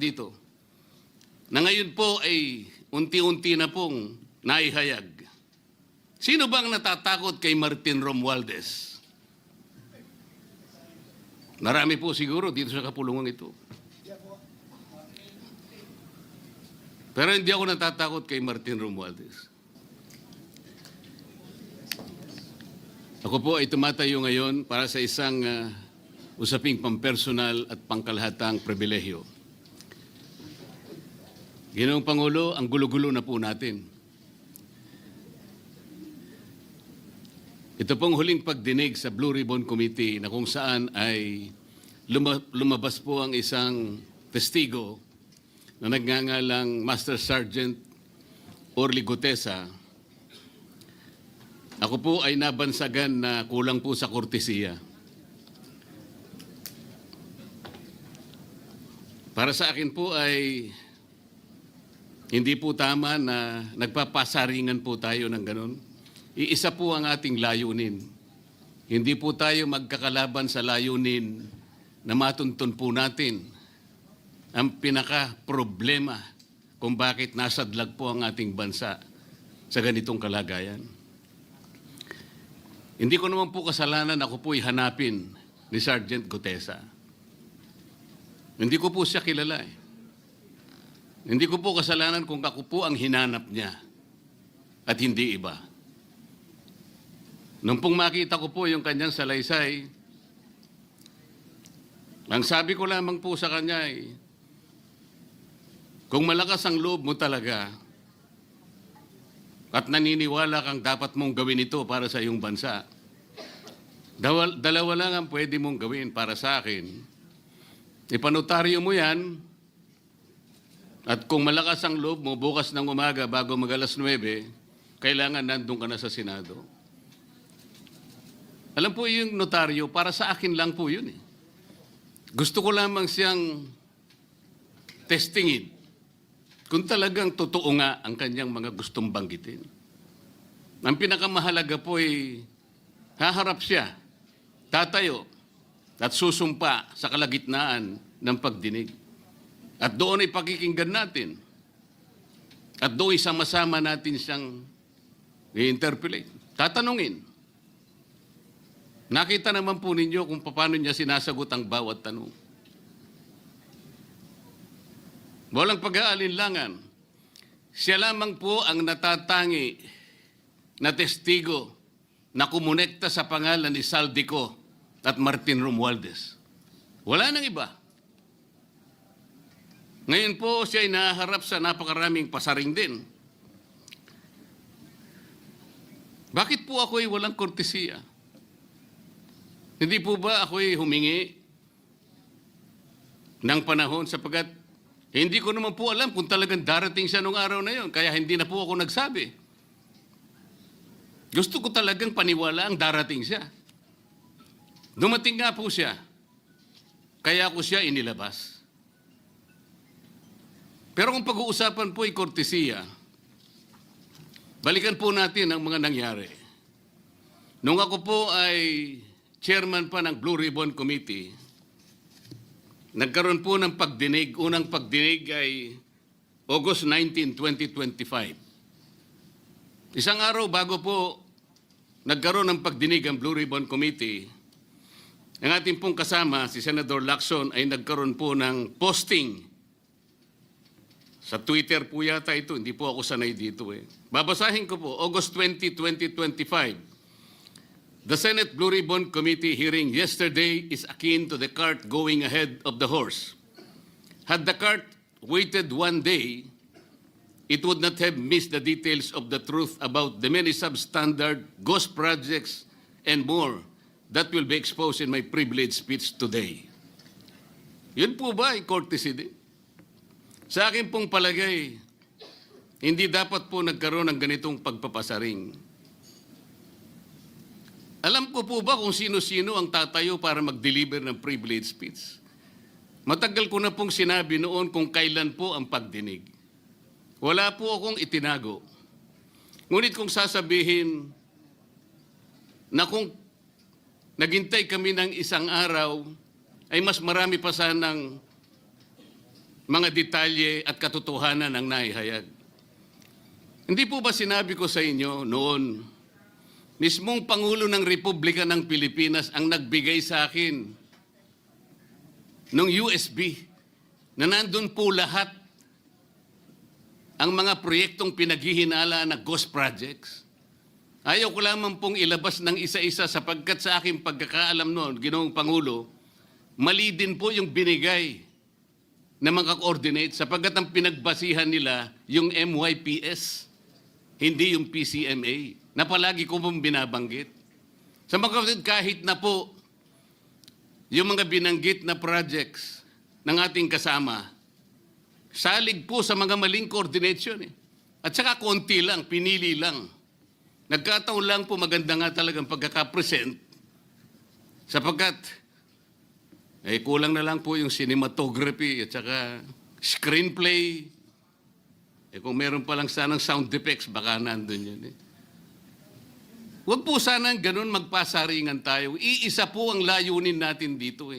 dito na ngayon po ay unti-unti na pong naihayag. Sino bang natatakot kay Martin Romualdez? Marami po siguro dito sa kapulungan ito. Pero hindi ako natatakot kay Martin Romualdez. Ako po ay tumatayo ngayon para sa isang usaping pampersonal at pangkalahatang pribilehyo. Ginoong Pangulo, ang gulo-gulo na po natin. Ito pong huling pagdinig sa Blue Ribbon Committee na kung saan ay lumabas po ang isang testigo na nagngangalang Master Sergeant Orly Gutesa. Ako po ay nabansagan na kulang po sa kortesiya. Para sa akin po ay hindi po tama na nagpapasaringan po tayo ng ganun. Iisa po ang ating layunin. Hindi po tayo magkakalaban sa layunin na matuntun po natin ang pinaka-problema kung bakit nasadlag po ang ating bansa sa ganitong kalagayan. Hindi ko naman po kasalanan ako po'y hanapin ni Sergeant Gutesa. Hindi ko po siya kilala eh. Hindi ko po kasalanan kung ako po ang hinanap niya at hindi iba. Nung pong makita ko po yung kanyang salaysay, ang sabi ko lamang po sa kanya ay, kung malakas ang loob mo talaga at naniniwala kang dapat mong gawin ito para sa iyong bansa, dalawa lang ang pwede mong gawin para sa akin. Ipanotaryo mo yan, at kung malakas ang loob mo, bukas ng umaga bago mag-alas 9, kailangan nandun ka na sa Senado. Alam po yung notaryo, para sa akin lang po yun eh. Gusto ko lamang siyang testingin kung talagang totoo nga ang kanyang mga gustong banggitin. Ang pinakamahalaga po ay haharap siya, tatayo, at susumpa sa kalagitnaan ng pagdinig. At doon ay pakikinggan natin. At doon ay sama-sama natin siyang i-interpolate. Tatanungin. Nakita naman po ninyo kung paano niya sinasagot ang bawat tanong. Walang pag-aalinlangan. Siya lamang po ang natatangi na testigo na kumonekta sa pangalan ni Saldico at Martin Romualdez. Wala nang iba. Ngayon po siya ay naharap sa napakaraming pasaring din. Bakit po ako ay walang kortesiya? Hindi po ba ako ay humingi ng panahon sapagkat hindi ko naman po alam kung talagang darating siya nung araw na yon, kaya hindi na po ako nagsabi. Gusto ko talagang paniwala ang darating siya. Dumating nga po siya, kaya ako siya inilabas. Pero kung pag-uusapan po ay kortesiya, balikan po natin ang mga nangyari. Nung ako po ay chairman pa ng Blue Ribbon Committee, nagkaroon po ng pagdinig. Unang pagdinig ay August 19, 2025. Isang araw bago po nagkaroon ng pagdinig ang Blue Ribbon Committee, ang ating pong kasama, si Senator Lacson, ay nagkaroon po ng posting. Sa Twitter po yata ito, hindi po ako sanay dito eh. Babasahin ko po, August 20, 2025. The Senate Blue Ribbon Committee hearing yesterday is akin to the cart going ahead of the horse. Had the cart waited one day, it would not have missed the details of the truth about the many substandard ghost projects and more that will be exposed in my privileged speech today. Yun po ba ay courtesy din? Sa akin pong palagay, hindi dapat po nagkaroon ng ganitong pagpapasaring. Alam ko po ba kung sino-sino ang tatayo para mag-deliver ng privilege speech? Matagal ko na pong sinabi noon kung kailan po ang pagdinig. Wala po akong itinago. Ngunit kung sasabihin na kung naghintay kami ng isang araw, ay mas marami pa sanang mga detalye at katotohanan ang naihayag. Hindi po ba sinabi ko sa inyo noon, mismong Pangulo ng Republika ng Pilipinas ang nagbigay sa akin ng USB na nandun po lahat ang mga proyektong pinaghihinala na ghost projects. Ayaw ko lamang pong ilabas ng isa-isa sapagkat sa aking pagkakaalam noon, Ginoong Pangulo, mali din po yung binigay na mga coordinate sapagkat ang pinagbasihan nila yung MYPS, hindi yung PCMA, na palagi ko pong binabanggit. Sa mga kapatid, kahit na po yung mga binanggit na projects ng ating kasama, salig po sa mga maling coordination. At saka konti lang, pinili lang. Nagkataon lang po maganda nga talagang pagkakapresent sapagkat kulang na lang po yung cinematography at saka screenplay. Kung meron pa lang sanang sound effects, baka nandun yun. Huwag po sanang ganun magpasaringan tayo. Iisa po ang layunin natin dito.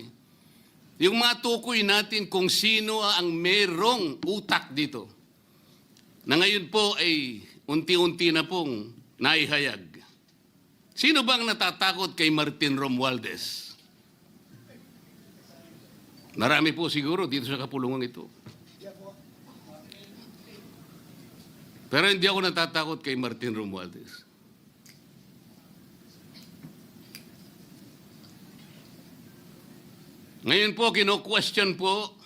Yung matukoy natin kung sino ang merong utak dito. Na ngayon po ay unti-unti na pong naihayag. Sino bang natatakot kay Martin Romualdez? Marami po siguro dito sa kapulungan ito. Pero hindi ako natatakot kay Martin Romualdez. Ngayon po, kino-question po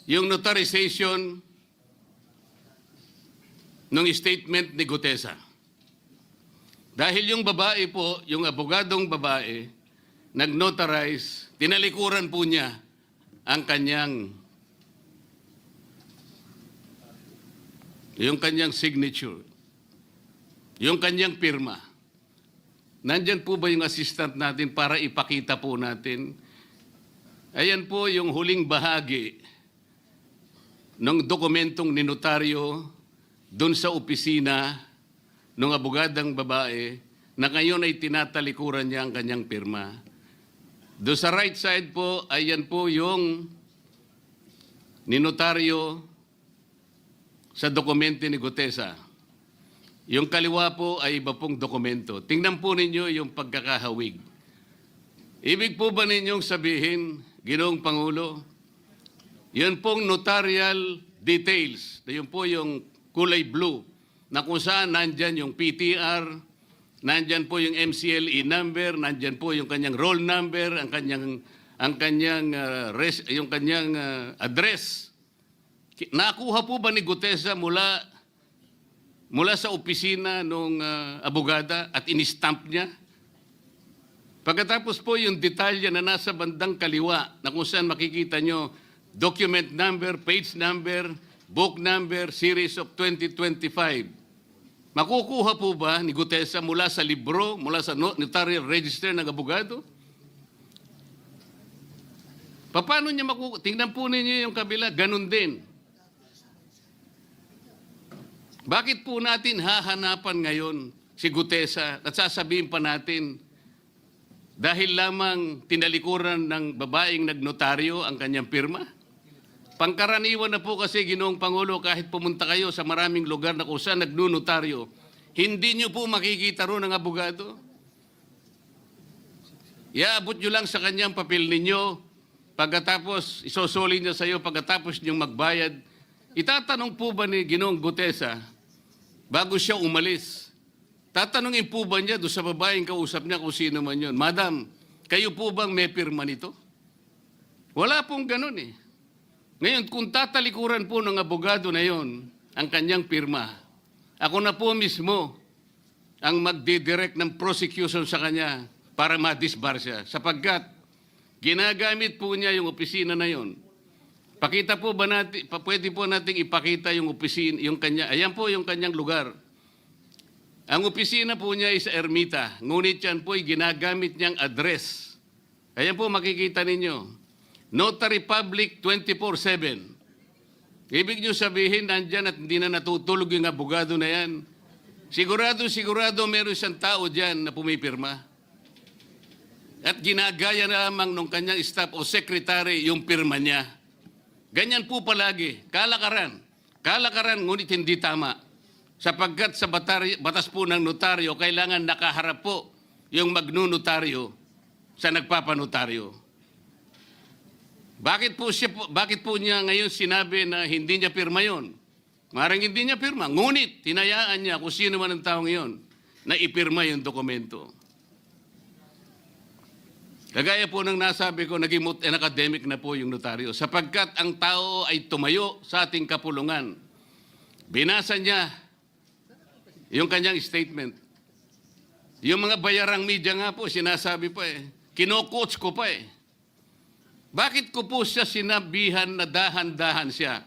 yung notarization ng statement ni Gutesa. Dahil yung babae po, yung abogadong babae, nag-notarize, tinalikuran po niya ang yung kanyang signature, yung kanyang pirma. Nandyan po ba yung assistant natin para ipakita po natin? Ayan po yung huling bahagi ng dokumentong ninotaryo doon sa opisina ng abogadang babae na ngayon ay tinatalikuran niya ang kanyang pirma. Doon sa right side po, ayan po yung ninotaryo sa dokumento ni Gutesa. Yung kaliwa po ay iba pong dokumento. Tingnan po ninyo yung pagkakahawig. Ibig po ba ninyong sabihin, Ginoong Pangulo, yun pong notarial details, na yun po yung kulay blue, na kung saan nandyan yung PTR, nandyan po yung MCLE number, nandyan po yung kanyang roll number, ang kanyang address. Nakuha po ba ni Gutesa mula sa opisina ng abogada at in-stamp niya? Pagkatapos po yung detalye na nasa bandang kaliwa na kung saan makikita nyo document number, page number, book number, series of 2025. Makukuha po ba ni Gutesa mula sa libro, mula sa notarial register ng abogado? Paano niya makukuha? Tingnan po ninyo yung kabila, ganun din. Bakit po natin hahanapan ngayon si Gutesa at sasabihin pa natin dahil lamang tinalikuran ng babaeng nagnotaryo ang kanyang pirma? Pangkaraniwan na po kasi, Ginoong Pangulo, kahit pumunta kayo sa maraming lugar na kung saan nagnunotaryo, hindi nyo po makikita roon ang abogado. Iaabot nyo lang sa kanyang papel ninyo, pagkatapos isosoli niya sa iyo, pagkatapos nyo magbayad. Itatanong po ba ni Ginoong Gutesa, bago siya umalis, tatanungin po ba niya doon sa babaeng kausap niya kung sino man yun, Madam, kayo po bang may pirma nito? Wala pong ganun eh. Ngayon, kung tatalikuran po ng abogado na yon ang kanyang pirma, ako na po mismo ang magdidirect ng prosecution sa kanya para ma-disbar siya. Sapagkat ginagamit po niya yung opisina na yon. Pakita po ba natin, pwede po nating ipakita yung opisina, yung kanya, ayan po yung kanyang lugar. Ang opisina po niya ay sa Ermita, ngunit yan po ay ginagamit niyang address. Ayan po makikita ninyo. Notary Public 24/7. Ibig nyo sabihin, nandyan at hindi na natutulog yung abogado na yan. Sigurado meron isang tao dyan na pumipirma. At ginagaya na lamang ng kanyang staff o secretary yung pirma niya. Ganyan po palagi, kalakaran. Kalakaran ngunit hindi tama. Sapagkat sa batas po ng notaryo, kailangan nakaharap po yung magnunotaryo sa nagpapanotaryo. Bakit po niya ngayon sinabi na hindi niya pirma yon? Maring hindi niya pirma, ngunit hinayaan niya kung sino man ang taong iyon na ipirma yung dokumento. Kagaya po ng nasabi ko, naging academic na po yung notaryo sapagkat ang tao ay tumayo sa ating kapulungan. Binasa niya yung kanyang statement. Yung mga bayarang media nga po, sinasabi pa kino-coach ko pa Bakit ko po siya sinabihan na dahan-dahan siya?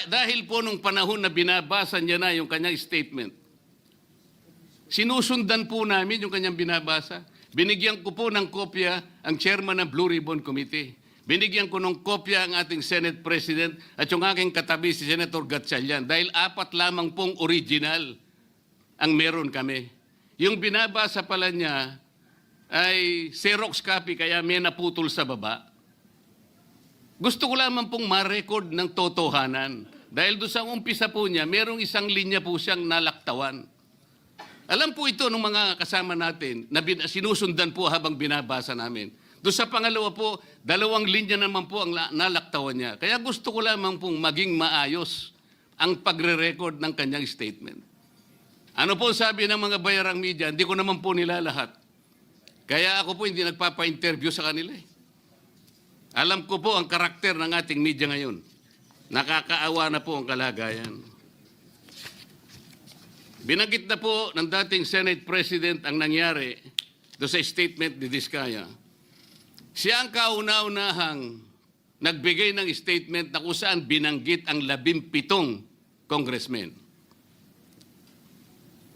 Dahil po nung panahon na binabasa niya na yung kanyang statement, sinusundan po namin yung kanyang binabasa. Binigyan ko po ng kopya ang chairman ng Blue Ribbon Committee. Binigyan ko ng kopya ang ating Senate President at yung aking katabi si Senator Gatchalian dahil 4 lamang pong original ang meron kami. Yung binabasa pala niya ay Xerox copy kaya may naputol sa baba. Gusto ko lamang pong ma-record ng totohanan. Dahil doon sa umpisa po niya, merong isang linya po siyang nalaktawan. Alam po ito ng mga kasama natin na sinusundan po habang binabasa namin. Doon sa pangalawa po, 2 linya naman po ang nalaktawan niya. Kaya gusto ko lamang pong maging maayos ang pagre-record ng kanyang statement. Ano po sabi ng mga bayarang media? Hindi ko naman po nila lahat. Kaya ako po hindi nagpapa-interview sa kanila Alam ko po ang karakter ng ating media ngayon. Nakakaawa na po ang kalagayan. Binanggit na po ng dating Senate President ang nangyari do sa statement ni Diskaya. Siya ang kauna-unahang nagbigay ng statement na kung saan binanggit ang 17 congressmen.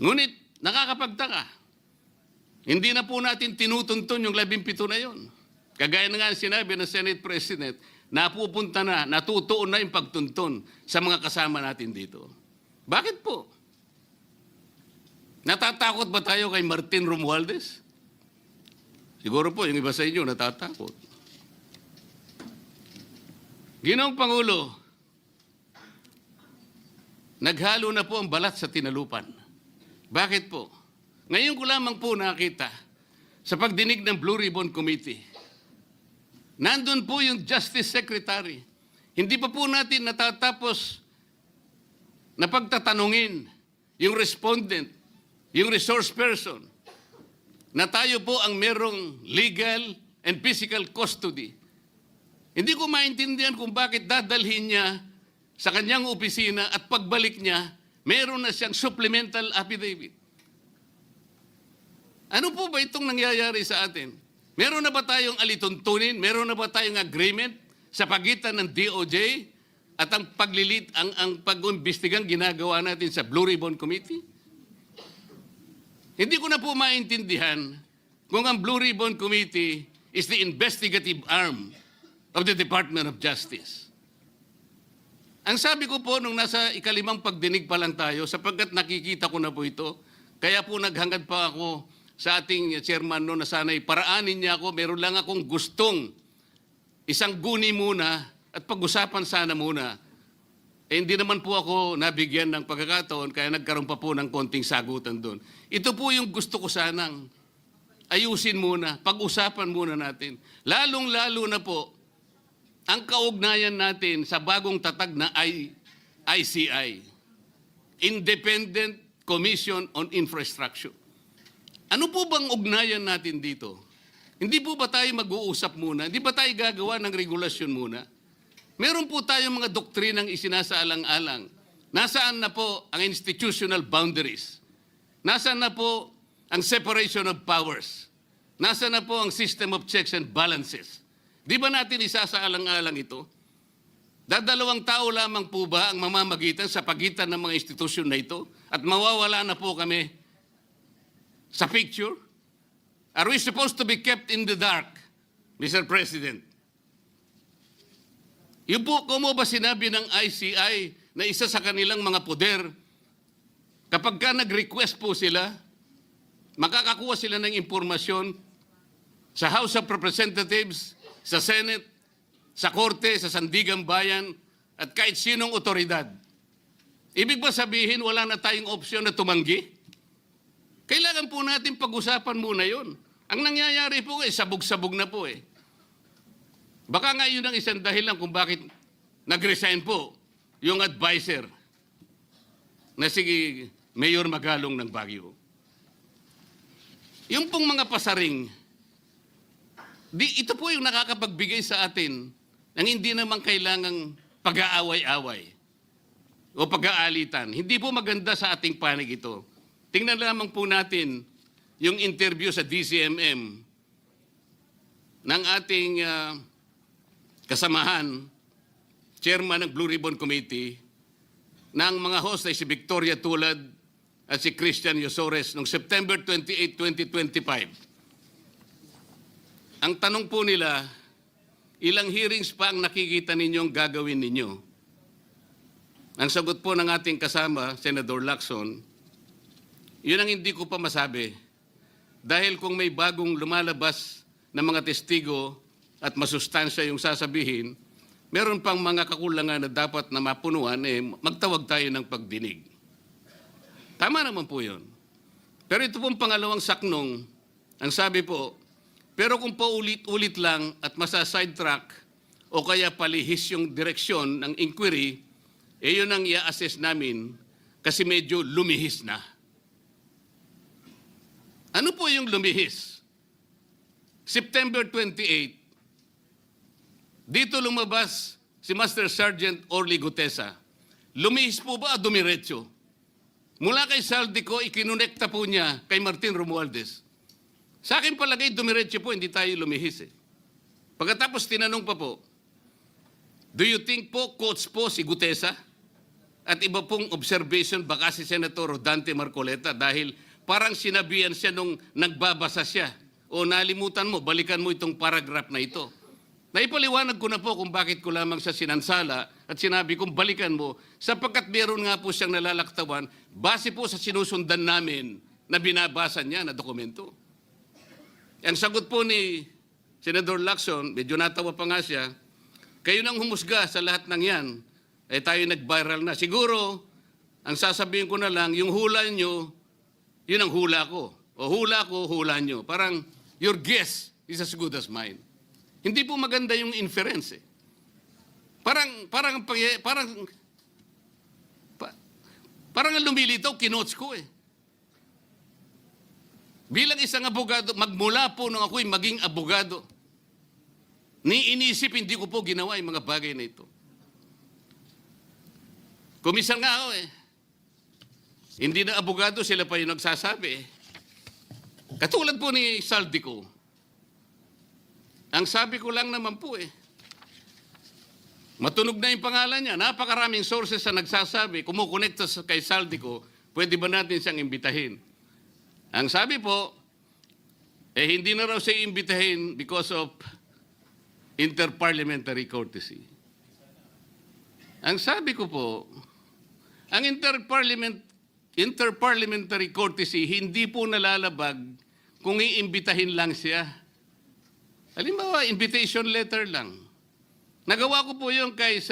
Ngunit nakakapagtaka. Hindi na po natin tinutuntun yung 17 na yon. Kagaya na nga sinabi ng Senate President, napupunta na, natutuon na yung pagtuntun sa mga kasama natin dito. Bakit po? Natatakot ba tayo kay Martin Romualdez? Siguro po, yung iba sa inyo natatakot. Ginoong Pangulo, naghalo na po ang balat sa tinalupan. Bakit po? Ngayon ko lamang po nakita sa pagdinig ng Blue Ribbon Committee. Nandun po yung Justice Secretary. Hindi pa po natin natatapos na pagtatanungin yung respondent, yung resource person, na tayo po ang merong legal and physical custody. Hindi ko maintindihan kung bakit dadalhin niya sa kanyang opisina at pagbalik niya, meron na siyang supplemental affidavit. Ano po ba itong nangyayari sa atin? Meron na ba tayong alituntunin? Meron na ba tayong agreement sa pagitan ng DOJ at ang pag-imbestigang ginagawa natin sa Blue Ribbon Committee? Hindi ko na po maintindihan kung ang Blue Ribbon Committee is the investigative arm of the Department of Justice. Ang sabi ko po nung nasa ikalimang pagdinig pa lang tayo, sapagkat nakikita ko na po ito, kaya po naghangad pa ako sa ating chairman no na sana'y paraanin niya ako, meron lang akong gustong isang guni muna at pag-usapan sana muna. Hindi naman po ako nabigyan ng pagkakataon kaya nagkaroon pa po ng konting sagutan doon. Ito po yung gusto ko sanang ayusin muna, pag-usapan muna natin. Lalong-lalo na po ang kaugnayan natin sa bagong tatag na ICI, Independent Commission on Infrastructure. Ano po bang ugnayan natin dito? Hindi po ba tayo mag-uusap muna? Hindi ba tayo gagawa ng regulasyon muna? Meron po tayong mga doktrinang isinasaalang-alang. Nasaan na po ang institutional boundaries? Nasaan na po ang separation of powers? Nasaan na po ang system of checks and balances? Di ba natin isasaalang-alang ito? Dadalawang tao lamang po ba ang mamamagitan sa pagitan ng mga institusyon na ito? At mawawala na po kami sa picture? Are we supposed to be kept in the dark, Mr. President? Yung po, kung mo ba sinabi ng ICI na isa sa kanilang mga poder, kapag ka nag-request po sila, makakakuha sila ng impormasyon sa House of Representatives, sa Senate, sa korte, sa Sandigang Bayan, at kahit sinong otoridad. Ibig ba sabihin wala na tayong opsyon na tumanggi? Kailangan po natin pag-usapan muna yon. Ang nangyayari po sabog-sabog na po eh. Baka nga yun ang isang dahilan kung bakit nag-resign po yung advisor na si Mayor Magalong ng Baguio. Yung pong mga pasaring, ito po yung nakakapagbigay sa atin ng hindi naman kailangang pag-aaway-away o pag-aalitan. Hindi po maganda sa ating panig ito. Tingnan lamang po natin yung interview sa DCMM ng ating kasamahan, chairman ng Blue Ribbon Committee, ng mga host ay si Victoria Tulad at si Christian Yosores noong September 28, 2025. Ang tanong po nila, ilang hearings pa ang nakikita ninyong gagawin ninyo? Ang sagot po ng ating kasama, Senator Lacson, yun ang hindi ko pa masabi. Dahil kung may bagong lumalabas na mga testigo at masustansya yung sasabihin, meron pang mga kakulangan na dapat na mapunuan, magtawag tayo ng pagdinig. Tama naman po yun. Pero ito pong pangalawang saknong, ang sabi po, pero kung paulit-ulit lang at masa-sidetrack o kaya palihis yung direksyon ng inquiry, yun ang i-assess namin kasi medyo lumihis na. Ano po yung lumihis? September 28, dito lumabas si Master Sergeant Orly Gutesa. Lumihis po ba o dumiretso? Mula kay Saldico, ikinonekta po niya kay Martin Romualdez. Sa akin palagay, dumiretso po, hindi tayo lumihis eh. Pagkatapos tinanong pa po, do you think po, coach po si Gutesa? At iba pong observation, baka si Senator Rodante Marcoleta dahil parang sinabihan siya nung nagbabasa siya. O nalimutan mo, balikan mo itong paragraph na ito. Naipaliwanag ko na po kung bakit ko lamang siya sinansala at sinabi kong balikan mo sapagkat meron nga po siyang nalalaktawan base po sa sinusundan namin na binabasa niya na dokumento. Ang sagot po ni Senator Lacson, medyo natawa pa nga siya, kayo nang humusga sa lahat ng yan, tayo nag-viral na. Siguro, ang sasabihin ko na lang, yung hula nyo, yun ang hula ko. O hula ko, hula nyo. Parang, your guess is as good as mine. Hindi po maganda yung inference eh. Parang ang lumilitaw, kinots ko eh. Bilang isang abogado, magmula po nung ako'y maging abogado, inisip hindi ko po ginawa yung mga bagay na ito. Komisar nga ako eh. Hindi na abogado, sila pa yung nagsasabi eh. Katulad po ni Saldico. Ang sabi ko lang naman po eh, matunog na yung pangalan niya. Napakaraming sources na nagsasabi, kumukonekta kay Saldico, pwede ba natin siyang imbitahin? Ang sabi po, hindi na raw siya imbitahin because of interparliamentary courtesy. Ang sabi ko po, ang interparliamentary courtesy hindi po nalalabag kung iimbitahin lang siya. Halimbawa, invitation letter lang. Nagawa ko po yun kay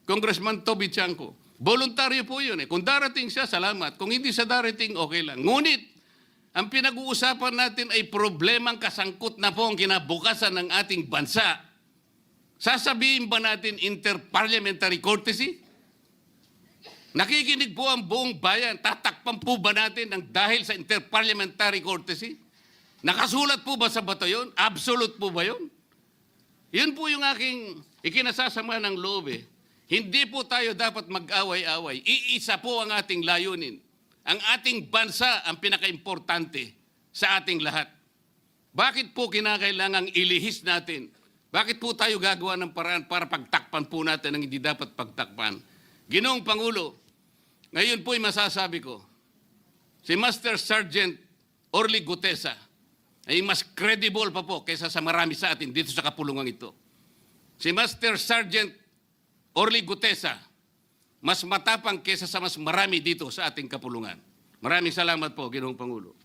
Congressman Toby Chanco. Voluntaryo po yun eh. Kung darating siya, salamat. Kung hindi siya darating, okay lang. Ngunit, ang pinag-uusapan natin ay problemang kasangkot na po ang kinabukasan ng ating bansa. Sasabihin ba natin interparliamentary courtesy? Nakikinig po ang buong bayan. Tatakpan po ba natin ang dahil sa interparliamentary courtesy? Nakasulat po ba sa bato yun? Absolute po ba yun? Yun po yung aking ikinasasama ng loob eh. Hindi po tayo dapat mag-away-away. Iisa po ang ating layunin. Ang ating bansa ang pinaka-importante sa ating lahat. Bakit po kinakailangang ilihis natin? Bakit po tayo gagawa ng paraan para pagtakpan po natin ang hindi dapat pagtakpan? Ginoong Pangulo, ngayon po'y masasabi ko, si Master Sergeant Orly Gutesa ay mas credible pa po kaysa sa marami sa atin dito sa kapulungan ito. Si Master Sergeant Orly Gutesa, mas matapang kaysa sa mas marami dito sa ating kapulungan. Maraming salamat po, Ginoong Pangulo.